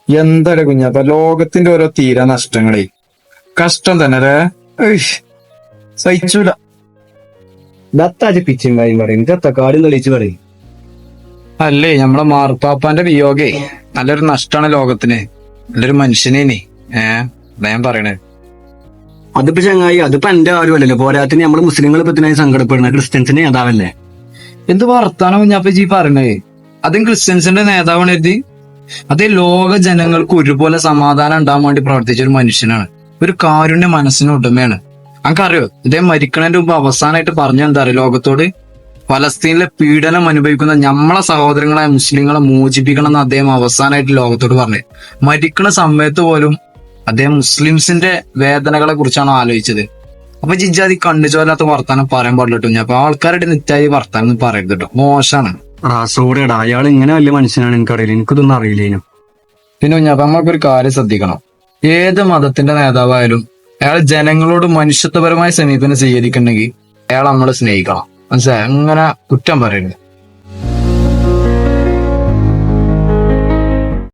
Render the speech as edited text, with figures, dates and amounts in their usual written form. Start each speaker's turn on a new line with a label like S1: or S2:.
S1: എന്തൊരു കുഞ്ഞാപ്പ ലോകത്തിന്റെ ഓരോ തീരാ നഷ്ടങ്ങളെ കഷ്ടം തന്നെ അല്ലേ. സഹിച്ചൂല.
S2: ദത്താജ് പിച്ചും കാര്യം പറയും, ദത്ത കാര്യം തെളിയിച്ച് പറയും.
S1: അല്ലേ നമ്മളെ മാർപ്പാപ്പാന്റെ വിയോഗേ നല്ലൊരു നഷ്ടാണ് ലോകത്തിന്, നല്ലൊരു മനുഷ്യനേനെ. അതാ ഞാൻ പറയണേ.
S2: അതിപ്പോ ചങ്ങായി, അതിപ്പോ എന്റെ കാര്യമല്ലല്ലോ. പോരാത്തിന് നമ്മള് മുസ്ലിങ്ങൾ പത്തിനായി സങ്കടപ്പെടുന്ന ക്രിസ്ത്യൻസിന്റെ നേതാവല്ലേ?
S1: എന്ത് വർത്താനം കുഞ്ഞാപ്പ ജി പറയണേ? അതും ക്രിസ്ത്യൻസിന്റെ നേതാവാണ് എഴുതി. അതേ ലോക ജനങ്ങൾക്ക് ഒരുപോലെ സമാധാനം ഉണ്ടാവാൻ വേണ്ടി പ്രവർത്തിച്ച ഒരു മനുഷ്യനാണ്, ഒരു കാരുണ്യ മനസ്സിന് ഉടമയാണ്. അനക്കറിയോ ഇദ്ദേഹം മരിക്കണതിന്റെ മുമ്പ് അവസാനമായിട്ട് പറഞ്ഞ എന്താ അറിയോ ലോകത്തോട്? ഫലസ്തീനിലെ പീഡനം അനുഭവിക്കുന്ന നമ്മളെ സഹോദരങ്ങളായ മുസ്ലിങ്ങളെ മോചിപ്പിക്കണം എന്ന് അദ്ദേഹം അവസാനമായിട്ട് ലോകത്തോട് പറഞ്ഞു. മരിക്കണ സമയത്ത് പോലും അദ്ദേഹം മുസ്ലിംസിന്റെ വേദനകളെ കുറിച്ചാണ് ആലോചിച്ചത്. അപ്പൊ ജിജാതി കണ്ണുചോലാത്ത വർത്താനം പറയാൻ പാടില്ല. ഞാൻ അപ്പൊ ആൾക്കാരുടെ നിറ്റായി വർത്താനം പറയരുത് കേട്ടോ, മോശമാണ്.
S2: സോറിയടാ, അയാൾ ഇങ്ങനെ വലിയ മനുഷ്യനാണ് എനിക്കറിയില്ല, എനിക്കിതൊന്നും അറിയില്ലേനു.
S1: പിന്നെ ഞാൻ നമ്മൾക്കൊരു കാര്യം ശ്രദ്ധിക്കണം. ഏത് മതത്തിന്റെ നേതാവായാലും അയാൾ ജനങ്ങളോട് മനുഷ്യത്വപരമായ സമീപനം സ്വീകരിക്കണമെങ്കിൽ അയാൾ നമ്മളെ സ്നേഹിക്കണം. മനസ്സിലായി? അങ്ങനെ കുറ്റം പറയരുത്.